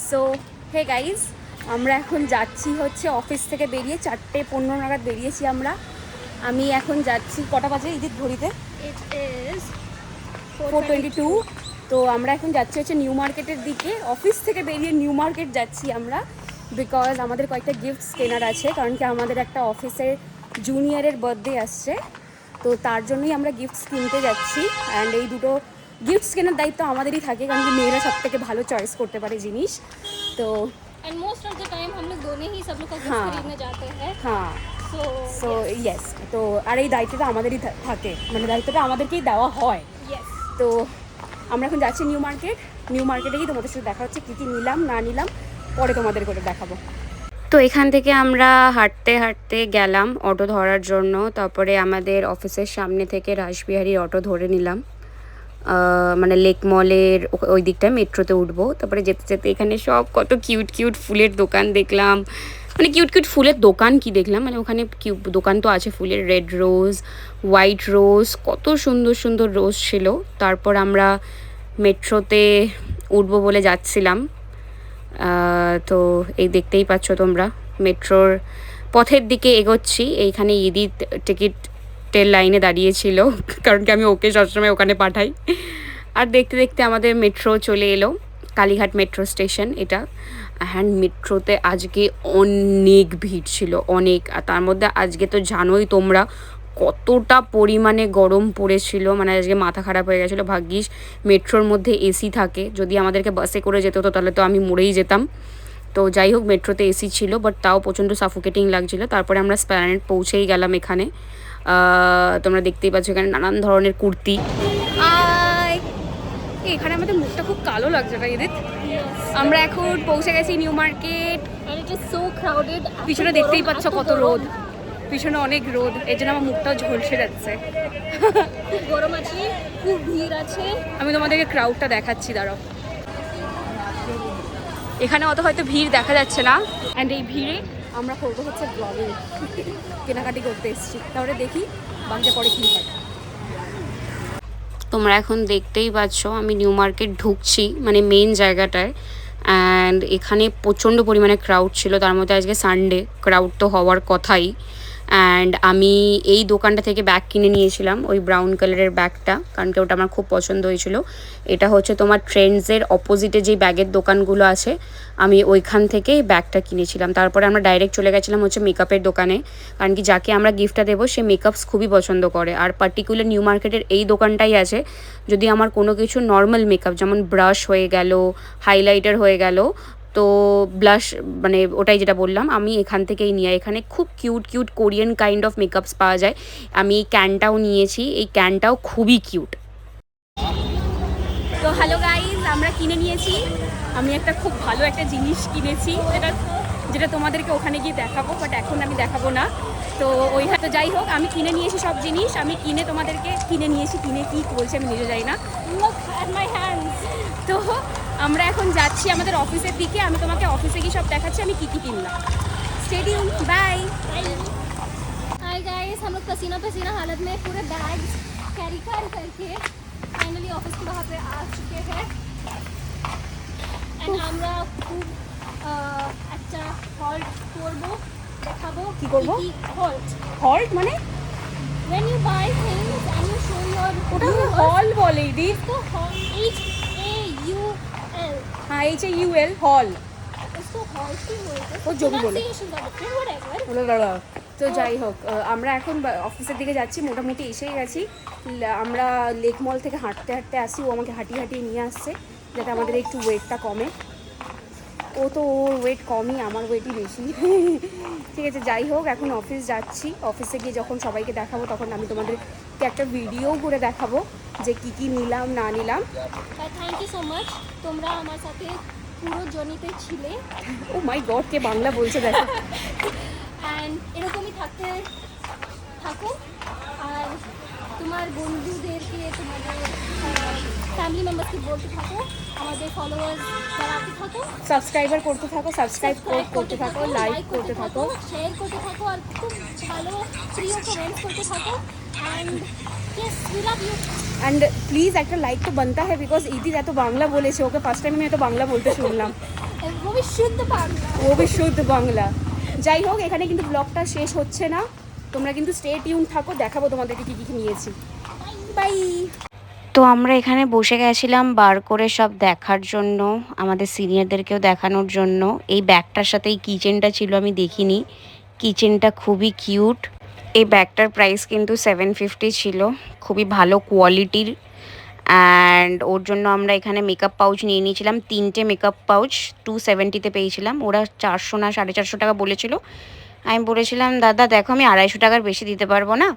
So hey guys, আমরা এখন যাচ্ছি হচ্ছে অফিস থেকে বেরিয়ে 4:15 নাগাদ বেরিয়েছি আমরা। আমি এখন যাচ্ছি, কটা বাজে ইদিত ঘড়িতে? It is 4:22। তো আমরা এখন যাচ্ছি হচ্ছে নিউ মার্কেটের দিকে। অফিস থেকে বেরিয়ে নিউ মার্কেট যাচ্ছি আমরা, বিকজ আমাদের কয়েকটা গিফটস কেনার আছে। কারণ কি আমাদের একটা অফিসের জুনিয়রের বার্থডে আসছে, তো তার জন্যই আমরা গিফটস কিনতে যাচ্ছি। অ্যান্ড এই দুটো গিফটস কেনার দায়িত্ব আমাদেরই থাকে, কারণ কি মেয়েরা সব থেকে ভালো চয়েস করতে পারে জিনিস। তো and most of the time हम लोग दोनों ही सब लोग का गिफ्ट हाँ। खरीदने जाते हैं। হ্যাঁ, সো yes, ইয়েস। তো আর এই দায়িত্বটা আমাদেরই থাকে, মানে দায়িত্বটা আমাদেরকেই দেওয়া হয়। yes. তো আমরা এখন যাচ্ছি নিউ মার্কেট। নিউ মার্কেটে গিয়ে তোমাদের সাথে দেখা হচ্ছে, কী কী নিলাম না নিলাম পরে তোমাদের করে দেখাবো। তো এখান থেকে আমরা হাঁটতে হাঁটতে গেলাম অটো ধরার জন্য। তারপরে আমাদের অফিসের সামনে থেকে রাসবিহারীর অটো ধরে নিলাম, মানে লেক মলের ওই দিকটায় মেট্রোতে উঠবো। তারপরে যেতে যেতে এখানে সব কত কিউট কিউট ফুলের দোকান দেখলাম, মানে কিউট কিউট ফুলের দোকান কি দেখলাম, মানে ওখানে দোকান তো আছে ফুলের, রেড রোজ, হোয়াইট রোজ, কত সুন্দর সুন্দর রোজ ছিল। তারপর আমরা মেট্রোতে উঠবো বলে যাচ্ছিলাম। তো এই দেখতেই পাচ্ছ তোমরা, মেট্রোর পথের দিকে এগোচ্ছি। এইখানে ইদিত টিকিটের লাইনে দাঁড়িয়েছিল, কারণ কি আমি ওকে সবসময় ওখানে পাঠাই। আর দেখতে দেখতে আমাদের মেট্রো চলে এলো, কালীঘাট মেট্রো স্টেশন এটা। অ্যান্ড মেট্রোতে আজকে অনেক ভিড় ছিল, অনেক। আর তার মধ্যে আজকে তো জানোই তোমরা কতটা পরিমাণে গরম পড়েছিল, মানে আজকে মাথা খারাপ হয়ে গেছিলো। ভাগ্যিস মেট্রোর মধ্যে এসি থাকে, যদি আমাদেরকে বাসে করে যেতে হতো তাহলে তো আমি মরেই যেতাম। তো যাই হোক, মেট্রোতে এসি ছিল, বাট তাও প্রচণ্ড সাফোকেটিং লাগছিলো। তারপরে আমরা এসপ্ল্যানেড পৌঁছেই গেলাম। এখানে তোমরা দেখতেই পাচ্ছ এখানে নানান ধরনের কুর্তি। এখানে আমাদের মুখটা খুব কালো লাগছে না এদের। আমরা এখন পৌঁছে গেছি new market. And it is so crowded. পিছনে দেখতেই পাচ্ছ কত রোদ, পিছনে অনেক রোদ, এই জন্য আমার মুখটাও ঝলসে যাচ্ছে। খুব গরম আছে, খুব ভিড় আছে। আমি তোমাদেরকে ক্রাউডটা দেখাচ্ছি, দাঁড়াও। এখানে অত হয়তো ভিড় দেখা যাচ্ছে না। অ্যান্ড এই ভিড়ে আমরা করবো হচ্ছে ব্লগিং, কেনাকাটি করতে এসেছি। তাহলে দেখি বাকিটা পরে কী হয়। তোমরা এখন দেখতেই পাচ্ছ আমি নিউ মার্কেট ঢুকছি, মানে মেন জায়গাটায়। অ্যান্ড এখানে প্রচণ্ড পরিমাণে ক্রাউড ছিল, তার মধ্যে আজকে সানডে, ক্রাউড তো হওয়ার কথাই। অ্যান্ড আমি এই দোকানটা থেকে ব্যাগ কিনে নিয়েছিলাম, ওই ব্রাউন কালারের ব্যাগটা, কারণ কি ওটা আমার খুব পছন্দ হয়েছিল। এটা হচ্ছে তোমার ট্রেন্ডসের অপোজিটে যেই ব্যাগের দোকানগুলো আছে, আমি ওইখান থেকেই ব্যাগটা কিনেছিলাম। তারপরে আমরা ডাইরেক্ট চলে গেছিলাম হচ্ছে মেকআপের দোকানে, কারণ কি যাকে আমরা গিফটটা দেবো সে মেকআপস খুবই পছন্দ করে। আর পার্টিকুলার নিউ মার্কেটের এই দোকানটাই আছে, যদি আমার কোনো কিছু নর্মাল মেকআপ যেমন ব্রাশ হয়ে গেল, হাইলাইটার হয়ে গেল, তো ব্লাশ, মানে ওটাই যেটা বললাম, আমি এখান থেকেই নিয়ে। এখানে খুব cute cute Korean kind of makeups পাওয়া যায়। আমি এই ক্যানটাও নিয়েছি, এই ক্যানটাও খুবই কিউট। তো হ্যালো গাইজ, আমরা কিনে নিয়েছি। আমি একটা খুব ভালো একটা জিনিস কিনেছি, যেটা তোমাদেরকে ওখানে গিয়ে দেখাবো, বাট এখন আমি দেখাবো না। তো ওই হয়তো যাই হোক, আমি কিনে নিয়েছি সব জিনিস। আমি তোমাদেরকে কিনে নিয়েছি, কিনে কি বলছি আমি নিজে যাই না। Look at my hands. তো আমরা এখন যাচ্ছি আমাদের অফিসের দিকে। আমি তোমাকে অফিসে গিয়ে সব দেখাচ্ছি আমি কী কী কিনলাম। Stay tune, bye. Hi guys, हम लोग पसीना पसीना हालत में पूरे बैग्स कैरी करके फाइनली ऑफिस के वहाँ पे आ चुके हैं। एंड আমরা খুব একটা হল্ট করব, দেখাবো কি করবো? হল্ট হল্ট মানে? when you buy things and you show your ওটা হল বলে দি। तो HAUL হ্যাঁ, HAUL, হল। इसको हॉल्ट ही बोलते हैं। वो जो भी बोले। Pronunciations are different, whatever. তো যাই হোক, আমরা এখন অফিসের দিকে যাচ্ছি, মোটামুটি এসেই গেছি। আমরা লেক মল থেকে হাঁটতে হাঁটতে আসি, ও আমাকে হাঁটিয়ে হাঁটিয়ে নিয়ে আসছে, যাতে আমাদের একটু ওয়েটটা কমে। ও তো ওর ওয়েট কমই, আমার ওয়েটই বেশি। ঠিক আছে, যাই হোক, এখন অফিস যাচ্ছি। অফিসে গিয়ে যখন সবাইকে দেখাবো তখন আমি তোমাদেরকে একটা ভিডিও করে দেখাবো যে কী কী নিলাম না নিলাম। থ্যাংক ইউ সো মাচ, তোমরা আমার সাথে পুরো জর্নিতে ছিলে। ও মাই গড, কে বাংলা বলছে দেখো। অ্যান্ড এরকমই থাকতে থাকো, আর তোমার বন্ধুদেরকে, তোমাদের ফ্যামিলি মেম্বারসকে বলতে থাকো, আমাদের ফলোয়ার্স বাড়াতে থাকো, সাবস্ক্রাইবার করতে থাকো, সাবস্ক্রাইব করতে থাকো, লাইক করতে থাকো, শেয়ার করতে থাকো, আর খুব ভালো প্রিয় কমেন্টস করতে থাকো। And yes, we love you. And please একটা লাইক তো বানতা হ্যাঁ, বিকজ ইদি এত বাংলা বলেছে, ওকে ফার্স্ট টাইম আমি এত বাংলা বলতে শুনলাম। वो भी शुद्ध बांग्ला। ও বি শুদ্ধ বাংলা। যাই হোক, এখানে কিন্তু ব্লগটা শেষ হচ্ছে না, তোমরা কিন্তু স্টে টিউন থাকো, দেখাবো তোমাদেরকে কী কী নিয়েছি। বাই। তো আমরা এখানে বসে গেছিলাম বার করে সব দেখার জন্য, আমাদের সিনিয়রদেরকেও দেখানোর জন্য। এই ব্যাগটার সাথে এই কিচেনটা ছিল, আমি দেখিনি। কিচেনটা খুবই কিউট। এই ব্যাগটার প্রাইস কিন্তু 750 ছিল, খুবই ভালো কোয়ালিটির। অ্যান্ড ওর জন্য আমরা এখানে মেকআপ পাউচ নিয়ে নিয়েছিলাম, 3টে মেকআপ পাউচ 270-তে পেয়েছিলাম। ওরা 400 না 450 টাকা বলেছিল। আমি বলেছিলাম দাদা দেখো আমি 250 টাকার বেশি দিতে পারবো না।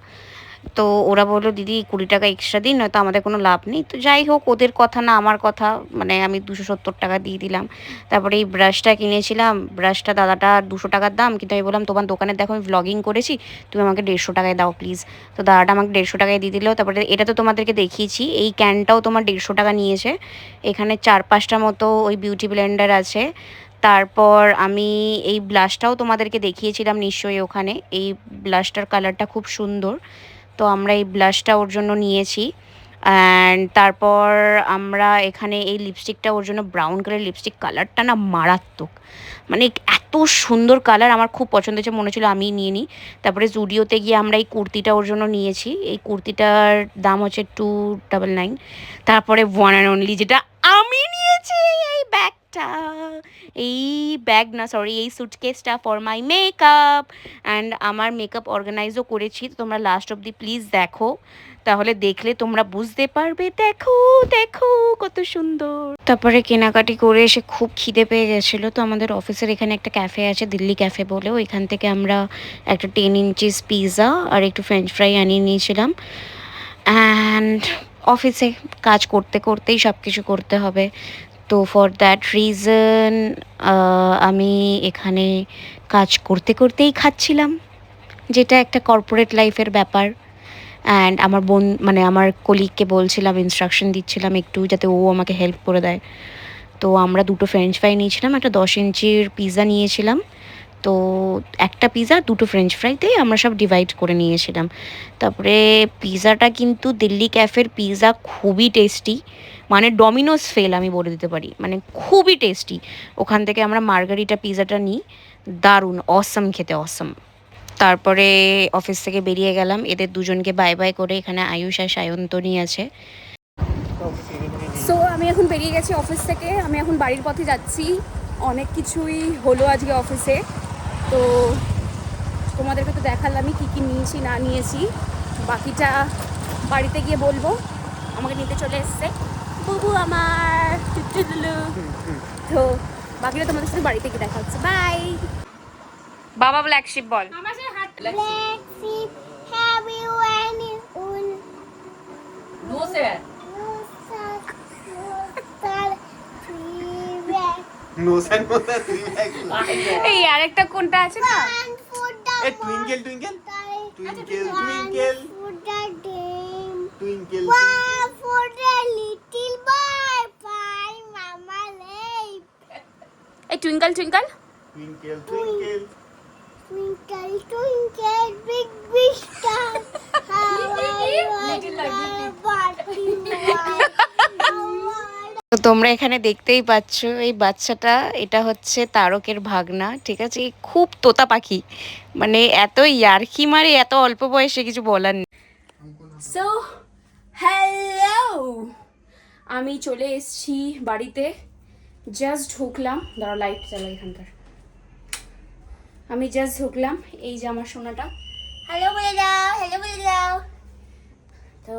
তো ওরা বললো দিদি 20 টাকা এক্সট্রা দিন, নয়তো আমাদের কোনো লাভ নেই। তো যাই হোক, ওদের কথা না আমার কথা, মানে আমি 270 টাকা দিয়ে দিলাম। তারপরে এই ব্রাশটা কিনেছিলাম, ব্রাশটা দাদাটা 200 টাকার দাম, কিন্তু আমি বললাম তোমার দোকানে দেখো আমি ভ্লগিং করেছি, তুমি আমাকে 150 টাকায় দাও প্লিজ। তো দাদাটা আমাকে 150 টাকায় দিয়ে দিল। তারপরে এটা তো তোমাদেরকে দেখিয়েছি, এই ক্যানটাও তোমার 150 টাকা নিয়েছে। এখানে 4-5টা মতো ওই বিউটি ব্লেন্ডার আছে। তারপর আমি এই ব্লাশটাও তোমাদেরকে দেখিয়েছিলাম নিশ্চয়ই ওখানে, এই ব্লাশটার কালারটা খুব সুন্দর। তো আমরা এই ব্লাশটা ওর জন্য নিয়েছি। অ্যান্ড তারপর আমরা এখানে এই লিপস্টিকটা ওর জন্য, ব্রাউন কালার লিপস্টিক, কালারটা না মারাত্মক, মানে এত সুন্দর কালার, আমার খুব পছন্দ হয়েছে, মনে হচ্ছিলো আমিই নিয়ে নিই। তারপরে জুডিওতে গিয়ে আমরা এই কুর্তিটা ওর জন্য নিয়েছি, এই কুর্তিটার দাম হচ্ছে 299। তারপরে ওয়ান অ্যান্ড অনলি যেটা আমি নিয়েছি, এই ব্যাগটা, এই ব্যাগ না সরি এই সুটকেসটা ফর মাই মেকআপ। অ্যান্ড আমার মেকআপ অর্গানাইজও করেছি, তো তোমরা লাস্ট অবধি প্লিজ দেখো, তাহলে দেখলে তোমরা বুঝতে পারবে। দেখো দেখো কত সুন্দর। তারপরে কেনাকাটি করে এসে খুব খিদে পেয়ে গেছিলো, তো আমাদের অফিসের এখানে একটা ক্যাফে আছে, দিল্লি ক্যাফে বলেও, এখান থেকে আমরা একটা 10 ইঞ্চিস পিৎজা আর একটু ফ্রেঞ্চ ফ্রাই আনিয়ে নিয়েছিলাম। অ্যান্ড অফিসে কাজ করতে করতেই সব কিছু করতে হবে, তো ফর দ্যাট রিজন আমি এখানে কাজ করতে করতেই খাচ্ছিলাম, যেটা একটা কর্পোরেট লাইফের ব্যাপার। অ্যান্ড আমার বোন মানে আমার কলিগকে বলছিলাম, ইনস্ট্রাকশন দিচ্ছিলাম একটু, যাতে ও আমাকে হেল্প করে দেয়। তো আমরা 2টো ফ্রেঞ্চ ফ্রাই নিয়েছিলাম, একটা 10 ইঞ্চির পিৎজা নিয়েছিলাম। তো একটা পিৎজা 2টো ফ্রেঞ্চ ফ্রাইতেই আমরা সব ডিভাইড করে নিয়েছিলাম। তারপরে পিৎজাটা কিন্তু দিল্লি ক্যাফের পিৎজা খুবই টেস্টি, মানে ডমিনোস ফেল আমি বলে দিতে পারি, মানে খুবই টেস্টি। ওখান থেকে আমরা মার্গারিটা পিৎজাটা নিই, দারুণ অসম খেতে, অসম। তারপরে অফিস থেকে বেরিয়ে গেলাম, এদের দুজনকে বাই বাই করে। এখানে আয়ুষ আর সায়ন্তনী আছে। সো আমি এখন বেরিয়ে গেছি অফিস থেকে, আমি এখন বাড়ির পথে যাচ্ছি। অনেক কিছুই হলো আজকে অফিসে, তো তোমাদেরকে তো দেখালামই কী কী নিয়েছি না নিয়েছি, বাকিটা বাড়িতে গিয়ে বলবো। আমাকে নিতে চলে এসছে বুবু আমার, তো বাকিটা তোমাদের সাথে বাড়িতে গিয়ে দেখা হচ্ছে। বাই। বাবা ব্ল্যাক শিপ বল। আমার সাথে হাত Black sheep, have you any wool? No, sir. No, sir. No, sir. Three bags. No, sir, no, sir, 3 bags. এই আরেকটা কোনটা আছে না, One for the Hey, twinkle, twinkle, twinkle, twinkle, one for the dame. twinkle. One for the little boy. Find mama lake. এই twinkle twinkle. Twinkle, twinkle. Twinkle, twinkle, big, big star. How I wonder what you are. তো তোমরা এখানে দেখতেই পাচ্ছ এই বাচ্চাটা, এটা হচ্ছে তারকের ভাগনা, ঠিক আছে। এই খুব তোতা পাখি, মানে এত ইয়ার্কি মারে এত অল্প বয়সে, কিছু বলার নেই। সো হ্যালো, আমি চলে এসেছি বাড়িতে, জাস্ট ঢুকলাম, দাঁড়া লাইট চালাই এখানকার। আমি জাস্ট ঢুকলাম, এই যে আমার সোনাটা, হ্যালো বলে দাও, হ্যালো বলে দাও। তো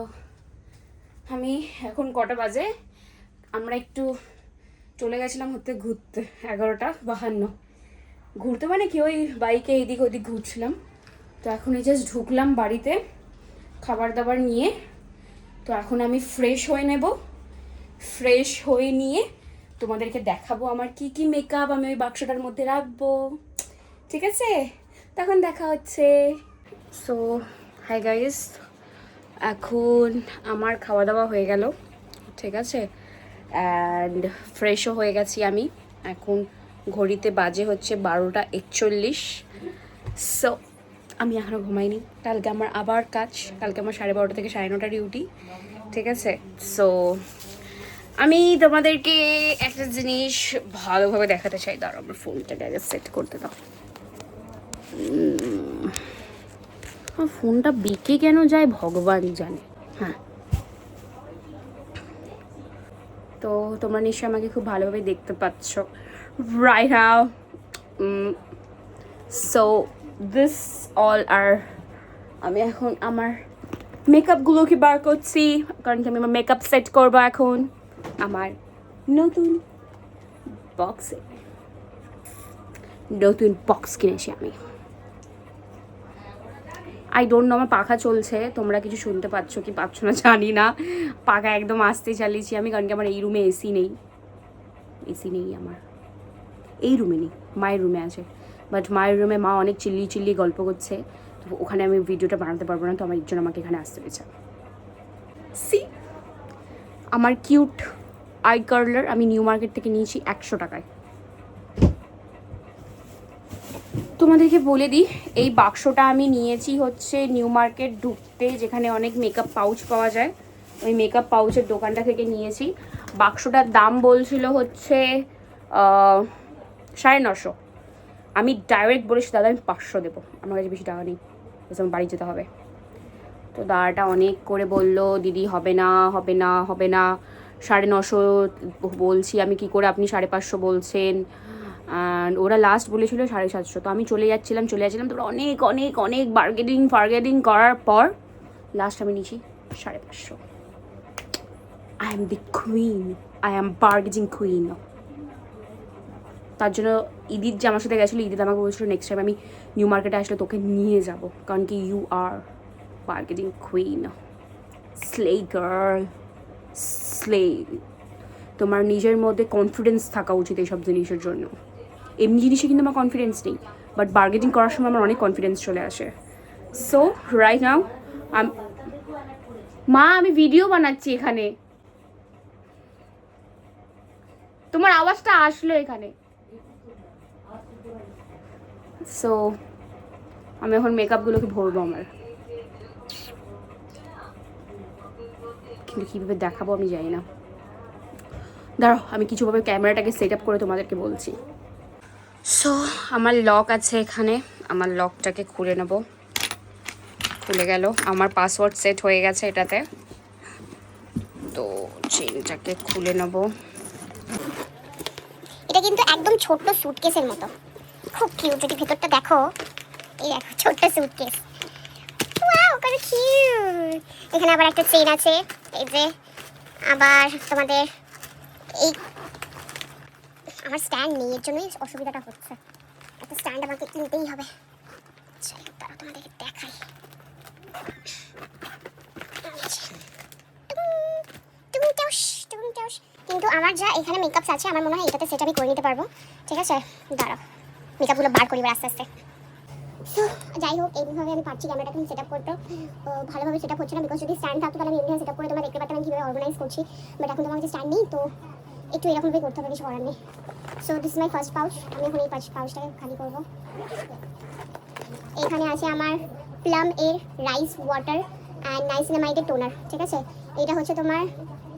আমি এখন কটা বাজে, আমরা একটু চলে গেছিলাম হতে ঘুরতে, 11:52 ঘুরতে, মানে কি ওই বাইকে এদিক ওদিক ঘুরছিলাম। তো এখন এই জাস্ট ঢুকলাম বাড়িতে খাবার দাবার নিয়ে। তো এখন আমি ফ্রেশ হয়ে নেব, ফ্রেশ হয়ে নিয়ে তোমাদেরকে দেখাবো আমার কি কি মেকআপ আমি ওই বাক্সটার মধ্যে রাখবো, ঠিক আছে। তখন দেখা হচ্ছে। সো হাই গাইস, এখন আমার খাওয়া দাওয়া হয়ে গেল, ঠিক আছে, অ্যান্ড ফ্রেশও হয়ে গেছি আমি। এখন ঘড়িতে বাজে হচ্ছে 12:41। সো আমি এখনও ঘুমাইনি, কালকে আমার আবার কাজ, কালকে আমার 12:30 থেকে 9:30 ডিউটি, ঠিক আছে। সো আমি তোমাদেরকে একটা জিনিস ভালোভাবে দেখাতে চাই। দাঁড়াও আমার ফোনটাকে আগে সেট করতে দাও। আমার ফোনটা বেঁকে কেন যায় ভগবান জানে। হ্যাঁ, তো তোমরা নিশ্চয়ই আমাকে খুব ভালোভাবে দেখতে পাচ্ছ right now. So this all are, আমি এখন আমার মেকআপগুলোকে বার করছি, কারণ কি আমি আমার মেকআপ সেট করবো এখন আমার নতুন বক্সে। নতুন বক্স কিনেছি আমি। আই ডোন্ট নো, আমার পাখা চলছে, তোমরা কিছু শুনতে পাচ্ছ কি পাচ্ছ না জানি না। পাখা একদম আস্তে চালিয়েছি আমি, কারণ কি আমার এই রুমে এসি নেই। এসি নেই আমার এই রুমে, নেই মায়ের রুমে আছে। বাট মায়ের রুমে মা অনেক চিল্লি চিল্লি গল্প করছে, তো ওখানে আমি ভিডিওটা বানাতে পারবো না, তো আমার জন্য আমাকে এখানে আসতে হয়েছে। সি আমার কিউট আই কার্লার আমি নিউ মার্কেট থেকে নিয়েছি 100 টাকায়। তোমাদেরকে বলে দিই, এই বাক্সটা আমি নিয়েছি হচ্ছে নিউ মার্কেট ঢুকতে, যেখানে অনেক মেকআপ পাউচ পাওয়া যায়, ওই মেকআপ পাউচের দোকানটা থেকে নিয়েছি। বাক্সটার দাম বলছিল হচ্ছে 950। আমি ডাইরেক্ট বলেছি দাদা আমি 500 দেবো, আমার কাছে বেশি টাকা নেই, আমার বাড়ি যেতে হবে। তো দাদাটা অনেক করে বলল দিদি হবে না হবে না হবে না, 950 বলছি আমি কি করে, আপনি 550 বলছেন। অ্যান্ড ওরা লাস্ট বলেছিল 750। তো আমি চলে যাচ্ছিলাম, তো অনেক অনেক অনেক বার্গেনিং করার পর লাস্ট আমি নিয়েছি 550। I am the queen, I am bargaining queen. তার জন্য ইদিত যে আমার সাথে গেছিলো, ইদিত আমাকে বলছিল নেক্সট টাইম আমি নিউ মার্কেটে আসলে তোকে নিয়ে যাব, কারণ কি you are bargaining queen, slay girl, slay. তোমার নিজের মধ্যে কনফিডেন্স থাকা উচিত এইসব জিনিসের জন্য। এমনি জিনিসে কিন্তু আমার কনফিডেন্স নেই, বাট বার্গেনিং করার সময় আমার অনেক কনফিডেন্স চলে আসে। সো রাইট নাও মা আমি ভিডিও বানাচ্ছি এখানে, তোমার আওয়াজটা আসলো এখানে। সো আমি এখন মেকআপগুলোকে ভরবো আমার, কিন্তু কীভাবে দেখাবো আমি জানি না। দাঁড়াও আমি কিছুভাবে ক্যামেরাটাকে সেট আপ করে তোমাদেরকে বলছি। সো আমার লক আছে এখানে, আমার লকটাকে খুলে নেব। খুলে গেল, আমার পাসওয়ার্ড সেট হয়ে গেছে এটাতে। তো চেনটাকে খুলে নেব। এটা কিন্তু একদম ছোট্ট সুটকেসের মতো, খুব কিউট। যদি ভেতরটা দেখো, এই দেখো ছোট্ট সুটকেস, ওয়াও কত কিউট। এখানে আবার একটা চেন আছে, এই যে আবার তোমাদের এই আমার স্ট্যান্ড নেই, এর জন্যই অসুবিধাটা হচ্ছে। একটা স্ট্যান্ড আমাকে কিনতেই হবে। তারা তোমাদেরকে দেখাই, কিন্তু আমার যা এখানে মেকআপস আছে আমার মনে হয় এটাতে সেট আমি করে নিতে পারবো। ঠিক আছে, দাঁড়াও মেকআপগুলো বার করি আস্তে আস্তে। তো যাই হোক, এইভাবে আমি পারছি ক্যামেরাটাকে সেট আপ করতে। ভালোভাবে সেট আপ হচ্ছে না, বিকজ যদি স্ট্যান্ড থাকতো তাহলে আমি এমনি সেট আপ করে তোমরা দেখতে পারতাম আমি কীভাবে অর্গানাইজ করছি। বাট এখন তোমার কাছে স্ট্যান্ড নেই, তো একটু এরকমভাবে করতে হবে, কিছু করার নেই। So this is my first pouch. আমি এখন এই পাউচটাকে খালি করবো। এখানে আছে আমার প্লাম এর রাইস ওয়াটার অ্যান্ড নাইসিনামাইডের টোনার। ঠিক আছে, এটা হচ্ছে তোমার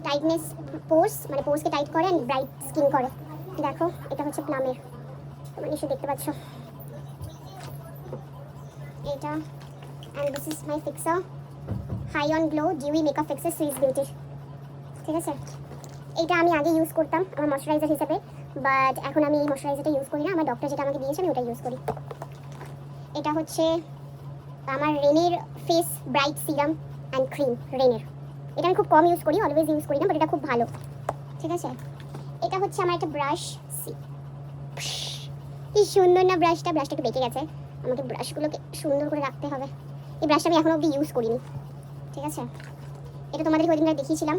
টাইটনেস পোর্স, মানে পোর্সকে টাইট করে অ্যান্ড ব্রাইট স্কিন করে। দেখো এটা হচ্ছে প্লামের, তোমরা নিশ্চয়ই দেখতে পাচ্ছ এটা। And this is my fixer high on glow dewy makeup fixer Swiss বিউটির। ঠিক আছে, এটা আমি আগে ইউজ করতাম আমার ময়শ্চারাইজার হিসেবে, বাট এখন আমি এই ময়শ্চারাইজারটা ইউজ করি না। আমার ডক্টর যেটা আমাকে দিয়েছে আমি ওটা ইউজ করি। এটা হচ্ছে আমার রেনের face bright serum and cream, রেনের। এটা আমি খুব কম ইউজ করি, অলওয়েজ ইউজ করি না, বাট এটা খুব ভালো। ঠিক আছে, এটা হচ্ছে আমার একটা ব্রাশ। কি সুন্দর না ব্রাশটা, ব্রাশটা একটু বেঁকে গেছে, আমাকে ব্রাশগুলোকে সুন্দর করে রাখতে হবে। এই ব্রাশটা আমি এখনো অবধি ইউজ করিনি। ঠিক আছে, এটা তোমাদেরকে ওই দিনটা দেখিয়েছিলাম,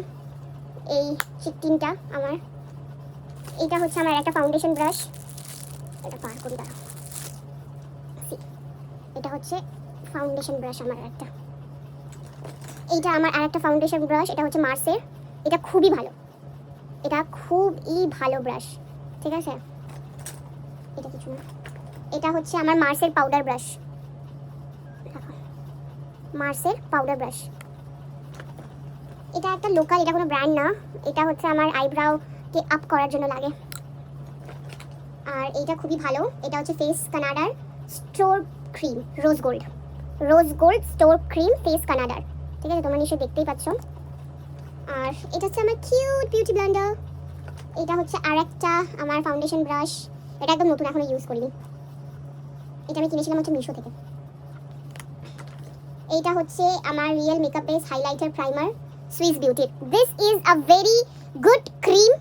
এই চিকটিনটা আমার। এটা হচ্ছে আমার একটা ফাউন্ডেশন ব্রাশ, এটা পার করি দাঁড়াও। এটা হচ্ছে ফাউন্ডেশন ব্রাশ আমার একটা। এইটা আমার আরেকটা ফাউন্ডেশন ব্রাশ, এটা হচ্ছে মার্সের। এটা খুবই ভালো, এটা খুবই ভালো ব্রাশ। ঠিক আছে, এটা কিছু না, এটা হচ্ছে আমার মার্সের পাউডার ব্রাশ। মার্সের পাউডার ব্রাশ, এটা একটা লোকাল, এটা কোনো ব্র্যান্ড না, এটা হচ্ছে আমার আইব্রাউকে আপ করার জন্য লাগে। আর এইটা খুবই ভালো, এটা হচ্ছে ফেস কানাডার store cream, rose gold store cream face কানাডার। ঠিক আছে, তোমরা নিশ্চয়ই দেখতেই পাচ্ছ। আর এটা হচ্ছে আমার কিউট বিউটি ব্লেন্ডার। এটা হচ্ছে আর একটা আমার ফাউন্ডেশন ব্রাশ, এটা একদম নতুন, এখনো ইউজ করিনি। এটা আমি কিনেছিলাম হচ্ছে মিশো থেকে। এইটা হচ্ছে আমার real makeup base highlighter primer Swiss beauty. This is a very good cream.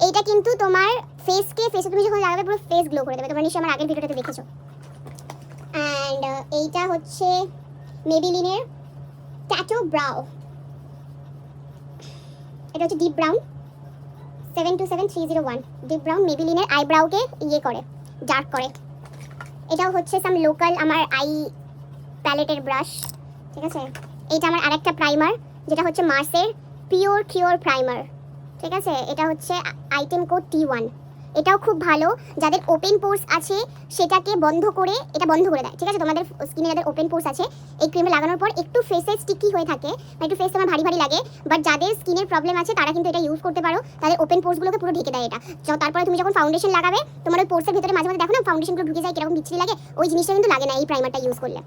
এইটা কিন্তু তোমার ফেসে তুমি যখন লাগাবে পুরো ফেস গ্লো করে দেবে, তোমরা নিশ্চয়ই আমার আগের ভিডিওটাতে দেখেছো। অ্যান্ড এইটা হচ্ছে মেবিলিনের ট্যাটু ব্রাউ, এটা হচ্ছে ডিপ ব্রাউন 727301 ডিপ ব্রাউন, মেবিলিনের আইব্রাউকে ইয়ে করে, ডার্ক করে। এটাও হচ্ছে সাম লোকাল আমার আই প্যালেটের ব্রাশ। ঠিক আছে, এইটা আমার আরেকটা প্রাইমার, যেটা হচ্ছে মার্সের পিওর কিওর প্রাইমার। ঠিক আছে, এটা হচ্ছে আইটেম কোড T1। এটাও খুব ভালো, যাদের ওপেন পোর্স আছে সেটাকে বন্ধ করে দেয়। ঠিক আছে, তোমাদের স্কিনে যাদের ওপেন পোর্স আছে এই ক্রিমে লাগানোর পর একটু ফেসে স্টিকি হয়ে থাকে বা একটু ফেস তোমার ভারী ভারী লাগে, বাট যাদের স্কিনের প্রবলেম আছে তারা কিন্তু এটা ইউজ করতে পারো, তাদের ওপেন পোর্সগুলোকে পুরো ঢেকে দেয় এটা। তারপরে তুমি যখন ফাউন্ডেশন লাগাবে, তোমার ওই পোর্সের ভিতরে মাঝে মাঝে দেখো না ফাউন্ডেশনগুলো ঢুকে যায়, কিরকম বিচ্ছিরি লাগে, ওই জিনিসটা কিন্তু লাগে না এই প্রাইমারটা ইউজ করলে।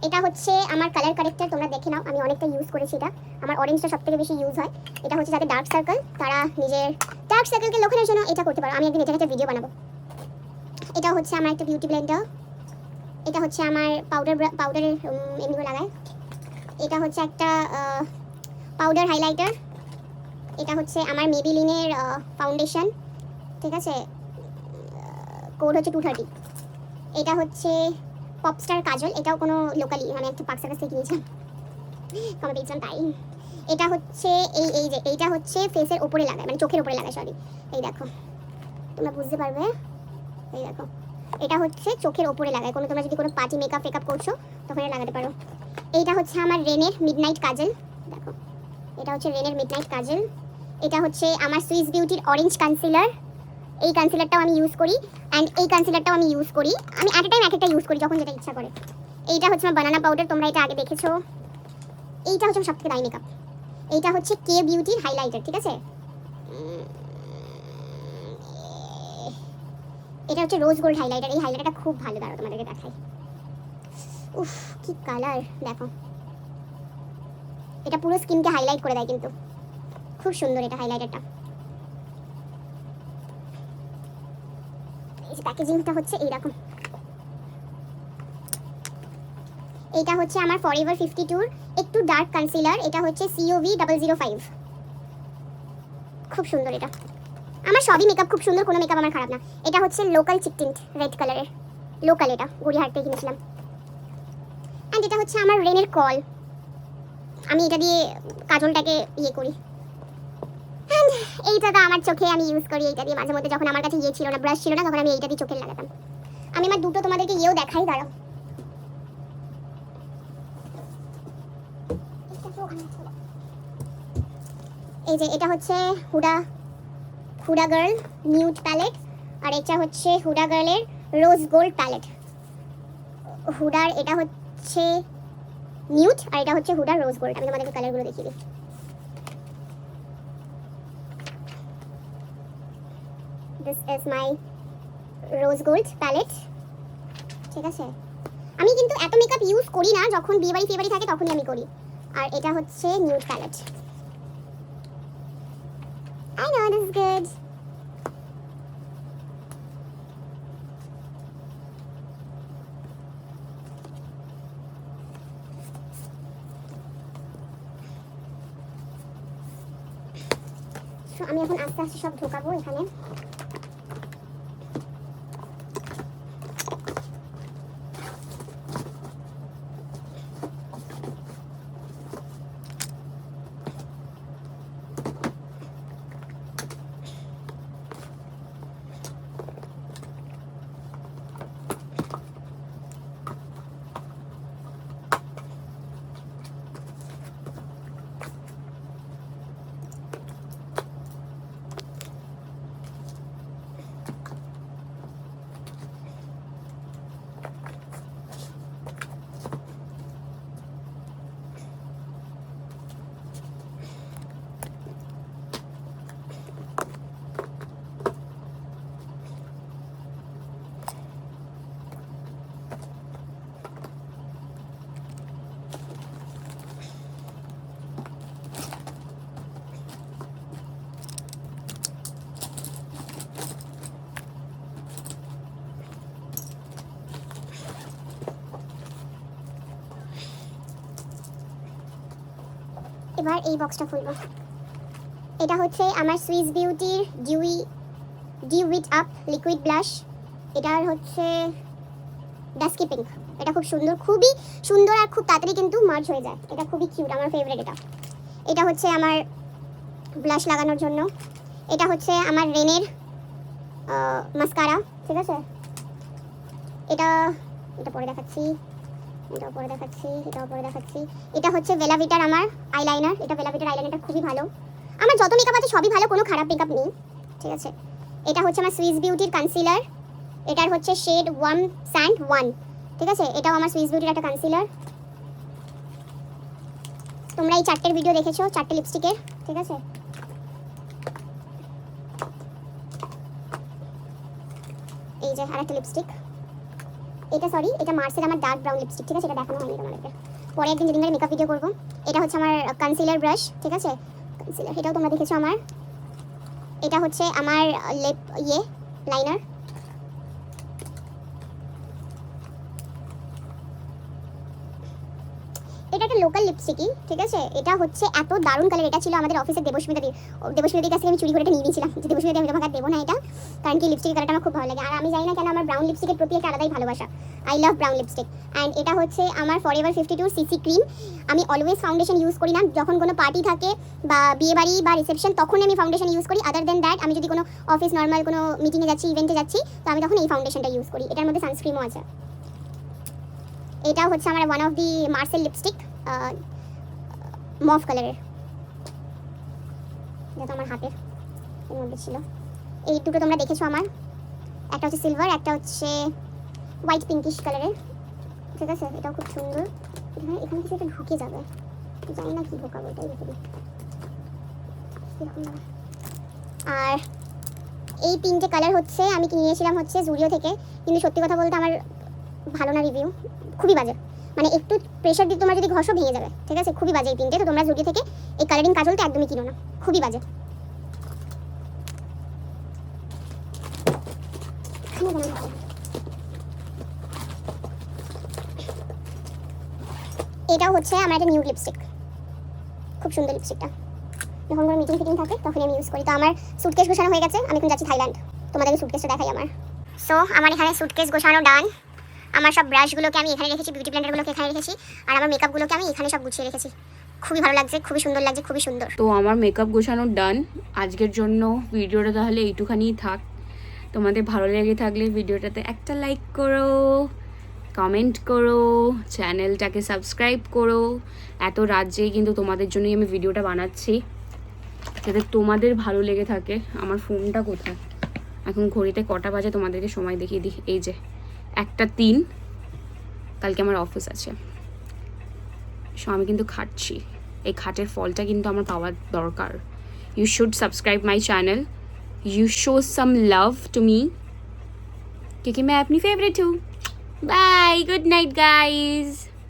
এটা হচ্ছে আমার কালার কারেক্টার, তোমরা দেখে নাও, আমি অনেকটা ইউজ করেছি এটা। আমার অরেঞ্জটা সবথেকে বেশি ইউজ হয়। এটা হচ্ছে যাদের ডার্ক সার্কেল, তারা নিজের ডার্ক সার্কেলকে লক্ষণের জন্য এটা করতে পারো। আমি একদিন এটা একটা ভিডিও বানাবো। এটা হচ্ছে আমার একটা বিউটি ব্লেন্ডার। এটা হচ্ছে আমার পাউডারের এমনিও লাগায়। এটা হচ্ছে একটা পাউডার হাইলাইটার। এটা হচ্ছে আমার মেবিলিনের ফাউন্ডেশন। ঠিক আছে, কোড হচ্ছে 230। এটা হচ্ছে পপস্টার কাজল, এটাও কোনো লোকালি, আমি একটা পার্কসের কাছ থেকে কিনেছিলাম, কমে পেয়েছিলাম তাই। এটা হচ্ছে এইটা হচ্ছে ফেসের ওপরে লাগায়, মানে চোখের ওপরে লাগায়, সরি। এই দেখো, তোমরা বুঝতে পারবে, এই দেখো, এটা হচ্ছে চোখের ওপরে লাগায়, তোমরা যদি কোনো পার্টি মেকআপ করছো তখন এটা লাগাতে পারো। এইটা হচ্ছে আমার রেনের মিডনাইট কাজল, দেখো, এটা হচ্ছে রেনের মিডনাইট কাজল। এটা হচ্ছে আমার সুইস বিউটির অরেঞ্জ কনসিলার, এই কনসিলারটাও আমি ইউজ করি, অ্যান্ড এই কনসিলারটাও আমি ইউজ করি। আমি অ্যাট এ টাইম এক একটা ইউজ করি যখন যেটা ইচ্ছা করে। এইটা হচ্ছে আমার বানানা পাউডার, তোমরা এটা আগে দেখেছো। এইটা হচ্ছে সব থেকে দামি মেকআপ, এইটা হচ্ছে কে বিউটির হাইলাইটার। ঠিক আছে, এটা হচ্ছে রোজ গোল্ড হাইলাইটার। এই হাইলাইটারটা খুব ভালো, দাঁড়াও তোমাদেরকে দেখাই। উফ, কি কালার দেখো, এটা পুরো স্কিনকে হাইলাইট করে দেয়, কিন্তু খুব সুন্দর এটা হাইলাইটারটা। এই প্যাকেজিংটা হচ্ছে এইরকম। এটা হচ্ছে আমার ফরএভার 52 একটু ডার্ক কনসিলার, এটা হচ্ছে COV 005, খুব সুন্দর এটা। আমার সবই মেকআপ খুব সুন্দর, কোনো মেকআপ আমার খারাপ না। এটা হচ্ছে লোকাল চিক টিন্ট রেড কালারের, লোকাল, এটা গড়িয়াহাট থেকে কিনেছিলাম। অ্যান্ড এটা হচ্ছে আমার রেনের কল, আমি এটা দিয়ে কাজলটাকে ইয়ে করি। অ্যান্ড এইটা তো আমার চোখে আমি ইউজ করি, এইটা দিয়ে মাঝে মধ্যে যখন আমার কাছে ইয়ে ছিল না, ব্রাশ ছিল না, তখন আমি এইটা দিয়ে চোখে লাগাতাম। আমি আমার দুটো তোমাদেরকে ইয়েও দেখাই, দাঁড়াও। এই যে এটা হচ্ছে হুডা গার্ল নিউড প্যালেট, আর এটা হচ্ছে হুডা গার্লের রোজ গোল্ড প্যালেট। হুডার এটা হচ্ছে নিউড, আর এটা হচ্ছে হুডার রোজ গোল্ড। আমি তোমাদেরকে কালারগুলো দেখিয়ে দিই। This is my rose gold palette. ঠিক আছে, আমি কিন্তু এত মেকআপ ইউজ করি না, যখন বিয়েবাড়ি ফিয়েবাড়ি থাকে তখনই আমি করি। আর এটা হচ্ছে nude palette. I know this is good. So আমি এখন আস্তে আস্তে সব ঢোকাবো এখানে। এবার এই বক্সটা খুলবো। এটা হচ্ছে আমার সুইস বিউটির dew with up liquid blush. এটার হচ্ছে ডাস্কি পিঙ্ক। এটা খুব সুন্দর, খুবই সুন্দর আর খুব তাড়াতাড়ি কিন্তু মার্জ হয়ে যায়। এটা খুবই কিউট, আমার ফেভারিট এটা। এটা হচ্ছে আমার ব্লাশ লাগানোর জন্য। এটা হচ্ছে আমার রেনের মাস্কারা, ঠিক আছে। এটা পরে দেখাচ্ছি, এটাও পরে দেখাচ্ছি, এটাও পরে দেখাচ্ছি। এটা হচ্ছে বেলাভিটার আমার আইলাইনার। এটা বেলাভিটার আইলাইনারটা খুবই ভালো। আমার যত মেকআপ আছে সবই ভালো, কোনো খারাপ মেকআপ নেই, ঠিক আছে। এটা হচ্ছে আমার সুইস বিউটির কনসিলার। এটার হচ্ছে শেড ওয়ার্ম স্যান্ড 1, ঠিক আছে। এটাও আমার সুইস বিউটির একটা কনসিলার। তোমরা এই 4টের ভিডিও দেখেছো, 4টে লিপস্টিকের, ঠিক আছে। এই যে আরেকটা লিপস্টিক। এটা এটা মার্সের আমার ডার্ক ব্রাউন লিপস্টিক, ঠিক আছে। এটা দেখানো হয়নি তোমাদেরকে, পরে একদিন যেদিন ধরে মেকআপ ভিডিও করবো। এটা হচ্ছে আমার কনসিলার ব্রাশ, ঠিক আছে, কনসিলার। এটাও তোমরা দেখেছো আমার। এটা হচ্ছে আমার লিপ লাইনার। এটা একটা লোকাল লিপস্টিকই, ঠিক আছে। এটা হচ্ছে এত দারুণ কালার। এটা ছিল আমাদের অফিসের দেবস্মিতাদির কাছ থেকে আমি চুরি করে এটা নিয়ে নিয়েছিলাম, যে দেবস্মিতা আমি তোমাকে দেবো না এটা, কারণ কি লিপস্টিকের কালারটা আমার খুব ভালো লাগে। আর আমি জানি না কেন আমার ব্রাউন লিপস্টিকের প্রতি একটা আলাদাই ভালোবাসা। I love brown lipstick. And এটা হচ্ছে আমার ফরএভার 52 সিসি ক্রিম। আমি অলওয়েজ ফাউন্ডেশন ইউজ করি না, যখন কোনো পার্টি থাকে বা বিয়েবাড়ি বা রিসেপশন তখন আমি ফাউন্ডেশন ইউজ করি। আদার দেন দ্যাট আমি যদি কোনো অফিস নর্মাল কোনো মিটিংয়ে যাচ্ছি, ইভেন্টে যাচ্ছি, তো আমি তখন এই ফাউন্ডেশনটা ইউজ করি। এটার মধ্যে সানস্ক্রিনও আছে। এটা হচ্ছে আমার one of the Marcel lipstick, mauve কালারের, যেটা আমার হাতের এর মধ্যে ছিল। এই দুটো তোমরা দেখেছো আমার। একটা হচ্ছে সিলভার, একটা হচ্ছে হোয়াইট পিঙ্কিশ কালারের, ঠিক আছে। এটাও খুব সুন্দর। এখানে কিছু একটা ঢুকে যাবে, জানি না কি ঢোকাবো, এটাই রেখে দিই। আর এই 3টে কালার হচ্ছে আমি কিনেছিলাম হচ্ছে জুডিও থেকে, কিন্তু সত্যি কথা বলতে আমার ভালো না রিভিউ, খুবই বাজে। মানে একটু প্রেশার দিয়ে তোমার যদি ঘষো ভেঙে যাবে, ঠিক আছে। খুবই বাজে এই 3টে। তো তোমরা জুডিও থেকে এই কালারিং কাজলটা একদমই কিনো না, খুবই বাজে। এটাও হচ্ছে আমার একটা নিউড লিপস্টিক, খুব সুন্দর লিপস্টিকটা। যখন কোনো মিটিং ফিটিং থাকে তখন আমি ইউজ করি। তো আমার সুটকেস গোছানো হয়ে গেছে, আমি এখন যাচ্ছি থাইল্যান্ড। তোমাদেরকে সুটকেসটা দেখাই আমার। সো আমার এখানে সুটকেস গোছানো ডান। আমার সব ব্রাশগুলোকে আমি এখানে রেখেছি, বিউটি ব্লেন্ডারগুলোকে এখানে রেখেছি, আর আমার মেকআপগুলোকে আমি এখানে সব গুছিয়ে রেখেছি। খুবই ভালো লাগছে, খুবই সুন্দর লাগছে, খুবই সুন্দর। তো আমার মেকআপ গোছানো ডান আজকের জন্য। ভিডিওটা তাহলে এইটুখানিই থাক। তোমাদের ভালো লেগে থাকলে ভিডিওটাতে একটা লাইক করো, কমেন্ট করো, চ্যানেলটাকে সাবস্ক্রাইব করো। এত রাত যেয়ে কিন্তু তোমাদের জন্যই আমি ভিডিওটা বানাচ্ছি, যাতে তোমাদের ভালো লেগে থাকে। আমার ফোনটা কোথায়? এখন ঘড়িতে কটা বাজে তোমাদেরকে সময় দেখিয়ে দিই। এই যে 1:03, কালকে আমার অফিস আছে। সো আমি কিন্তু খাটছি, এই খাটের ফলটা কিন্তু আমার পাওয়া দরকার। You should subscribe my channel, you show some love to me, क्योंकि मैं अपनी फेवरेट हूँ। Bye, good night guys.